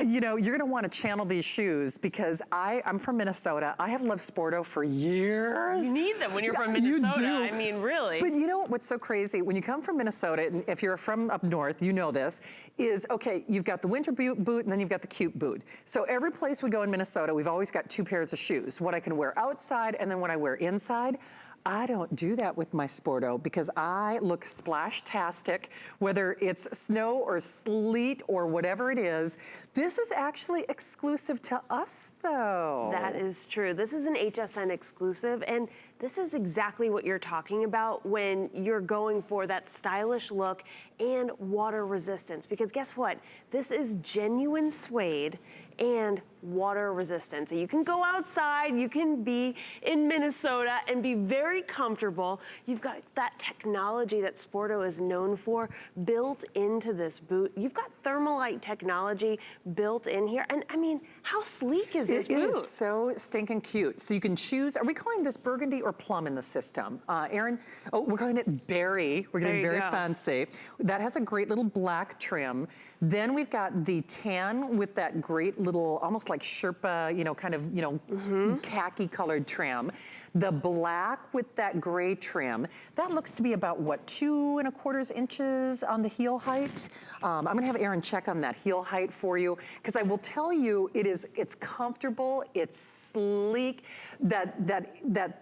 You know, you're gonna wanna channel these shoes because I'm from Minnesota. I have loved Sporto for years. You need them when you're from Minnesota. You do. I mean, really. But you know what's so crazy? When you come from Minnesota, and if you're from up north, you know this, is, okay, you've got the winter boot and then you've got the cute boot. So every place we go in Minnesota, we've always got two pairs of shoes. What I can wear outside and then what I wear inside. I don't do that with my Sporto because I look splash-tastic, whether it's snow or sleet or whatever it is. This is actually exclusive to us, though. That is true. This is an HSN exclusive, and this is exactly what you're talking about when you're going for that stylish look and water resistance. Because guess what? This is genuine suede and water resistant. So you can go outside, you can be in Minnesota and be very comfortable. You've got that technology that Sporto is known for built into this boot. You've got Thermalite technology built in here. And I mean, how sleek is this boot? It is so stinking cute. So you can choose, are we calling this burgundy or plum in the system? Erin, oh, we're calling it berry. We're getting very fancy. That has a great little black trim. Then we've got the tan with that great little, almost like Sherpa, you know, kind of, you know, khaki colored trim. The black with that gray trim, that looks to be about, what, 2 1/4 inches on the heel height? I'm gonna have Erin check on that heel height for you, because I will tell you, it's comfortable, it's sleek, that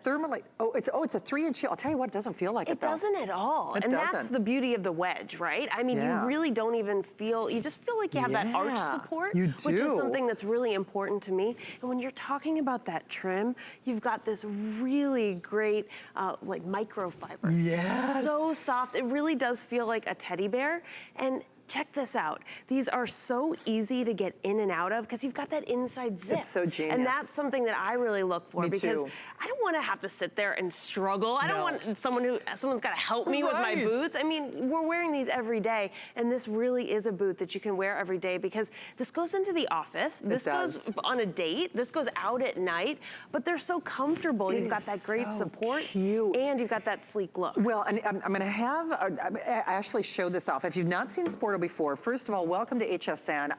Thermalite, it's a 3-inch heel. I'll tell you what, it doesn't feel like it though. It doesn't at all. And that's the beauty of the wedge, right? I mean, you really don't even feel, you just feel like you have that arch support, which is something that's really important to me. And when you're talking about that trim, you've got this really great like microfiber. Yes. So soft. It really does feel like a teddy bear. And check this out. These are so easy to get in and out of because you've got that inside zip. It's so genius. And that's something that I really look for because I don't want to have to sit there and struggle. I don't want someone's got to help me with my boots. I mean, we're wearing these every day, and this really is a boot that you can wear every day because this goes into the office. This goes on a date. This goes out at night, but they're so comfortable. You've got that great support, and you've got that sleek look. Well, and I'm going to have Ashley show this off. If you've not seen Sporto before, first of all, welcome to HSN.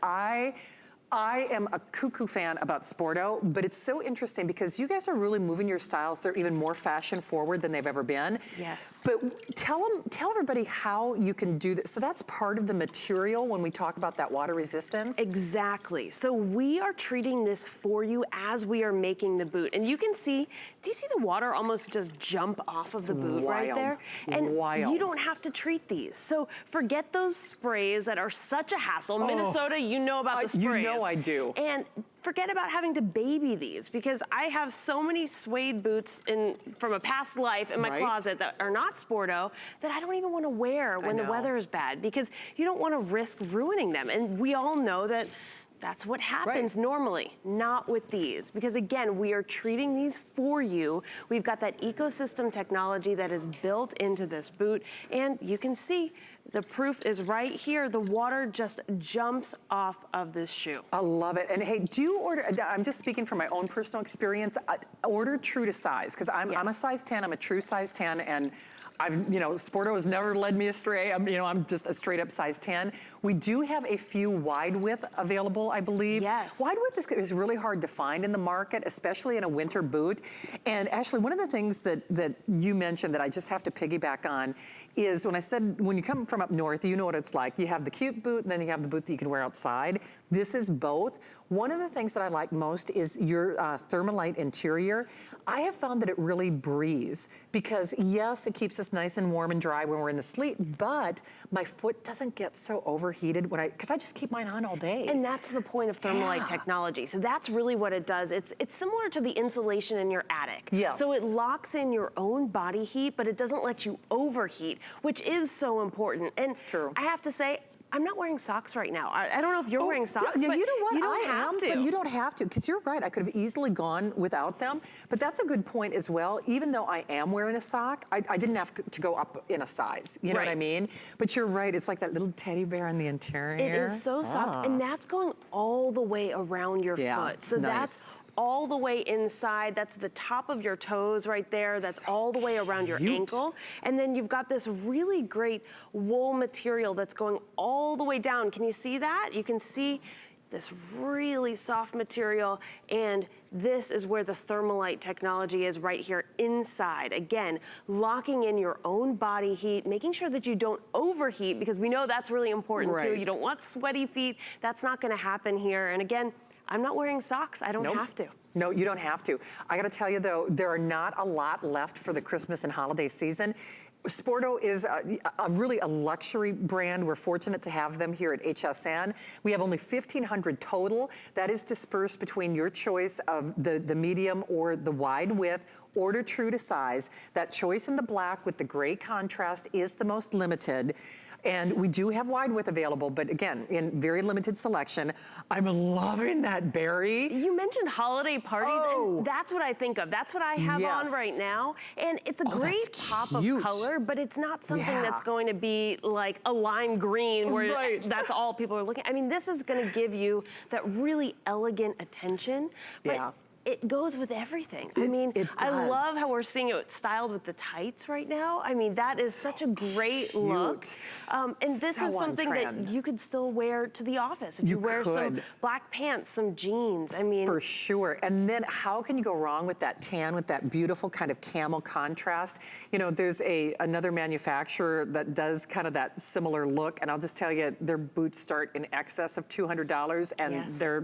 I am a cuckoo fan about Sporto, but it's so interesting because you guys are really moving your styles. They're even more fashion forward than they've ever been. Yes. But tell everybody how you can do this. So that's part of the material when we talk about that water resistance? Exactly. So we are treating this for you as we are making the boot. And you can see, do you see the water almost just jump off of the boot right there? And you don't have to treat these. So forget those sprays that are such a hassle. Minnesota, you know about the sprays. You know I do. And forget about having to baby these because I have so many suede boots from a past life in my closet that are not Sporto that I don't even want to wear when the weather is bad because you don't want to risk ruining them. And we all know that that's what happens normally, not with these. Because again, we are treating these for you. We've got that ecosystem technology that is built into this boot. And you can see, the proof is right here. The water just jumps off of this shoe. I love it. And hey, do you order, I'm just speaking from my own personal experience, order true to size, because I'm a size 10, I'm a true size 10, and Sporto has never led me astray. I'm just a straight up size 10. We do have a few wide width available, I believe. Yes. Wide width is really hard to find in the market, especially in a winter boot. And Ashley, one of the things that you mentioned that I just have to piggyback on is when I said, when you come from up north, you know what it's like. You have the cute boot, and then you have the boot that you can wear outside. This is both. One of the things that I like most is your Thermalite interior. I have found that it really breathes because yes, it keeps us nice and warm and dry when we're in the sleet, but my foot doesn't get so overheated because I just keep mine on all day. And that's the point of Thermalite technology. So that's really what it does. It's similar to the insulation in your attic. Yes. So it locks in your own body heat, but it doesn't let you overheat, which is so important. And it's true. I have to say, I'm not wearing socks right now. I don't know if you're wearing socks, yeah, but you know what? You don't have to. But you don't have to, because you're right. I could have easily gone without them. But that's a good point as well. Even though I am wearing a sock, I didn't have to go up in a size. You know what I mean? But you're right. It's like that little teddy bear in the interior. It is so soft. And that's going all the way around your foot. So that's all the way inside. That's the top of your toes right there. That's all the way around your ankle. And then you've got this really great wool material that's going all the way down. Can you see that? You can see this really soft material, and this is where the Thermalite technology is right here inside. Again, locking in your own body heat, making sure that you don't overheat, because we know that's really important too. You don't want sweaty feet. That's not gonna happen here. And again, I'm not wearing socks. I don't have to. No, you don't have to. I gotta tell you though, there are not a lot left for the Christmas and holiday season. Sporto is really a luxury brand. We're fortunate to have them here at HSN. We have only 1,500 total. That is dispersed between your choice of the medium or the wide width. Order true to size. That choice in the black with the gray contrast is the most limited. And we do have wide width available, but again, in very limited selection. I'm loving that berry. You mentioned holiday parties, and that's what I think of. That's what I have on right now. And it's a great pop of color, but it's not something that's going to be like a lime green where that's all people are looking at. I mean, this is gonna give you that really elegant attention, but it goes with everything. I mean, I love how we're seeing it styled with the tights right now. I mean, that is such a great look. And this is something that you could still wear to the office. If you wear some black pants, some jeans, I mean. For sure. And then how can you go wrong with that tan, with that beautiful kind of camel contrast? You know, there's another manufacturer that does kind of that similar look. And I'll just tell you, their boots start in excess of $200. And they're,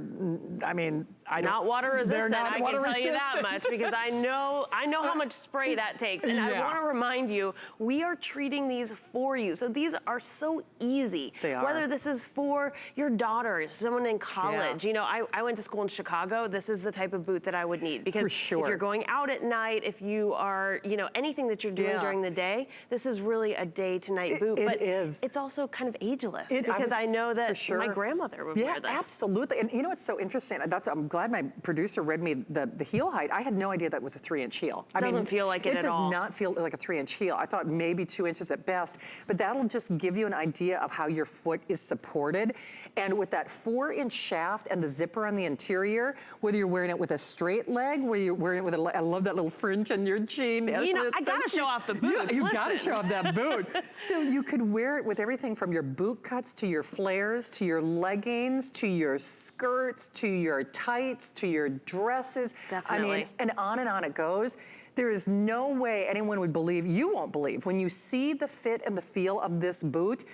I mean, not water resistant. I can tell you that much, because I know how much spray that takes. And I want to remind you, we are treating these for you. So these are so easy. They are. Whether this is for your daughter, someone in college. You know, I went to school in Chicago. This is the type of boot that I would need, because if you're going out at night, if you are, you know, anything that you're doing during the day, this is really a day to night boot. But it's also kind of ageless, because I know that my grandmother would wear this. Absolutely. And you know what's so interesting? I'm glad my producer read me the heel height. I had no idea that was a 3-inch heel. It doesn't feel like it at all. It does not feel like a 3-inch heel. I thought maybe 2 inches at best, but that'll just give you an idea of how your foot is supported. And with that 4-inch shaft and the zipper on the interior, whether you're wearing it with a straight leg, whether you're wearing it with I love that little fringe on your jean. You know, I gotta show off the boots. You gotta show off that boot. So you could wear it with everything from your boot cuts to your flares, to your leggings, to your skirts, to your tights, to your dresses. Definitely. I mean, and on it goes. There is no way anyone would believe, you won't believe, when you see the fit and the feel of this boot,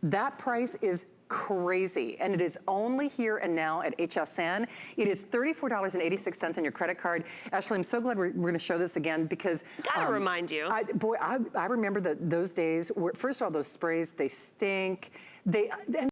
that price is crazy, and it is only here and now at HSN. It is $34.86 on your credit card. Ashley, I'm so glad we're going to show this again, because gotta remind you. I remember those days where, first of all, those sprays, they stink.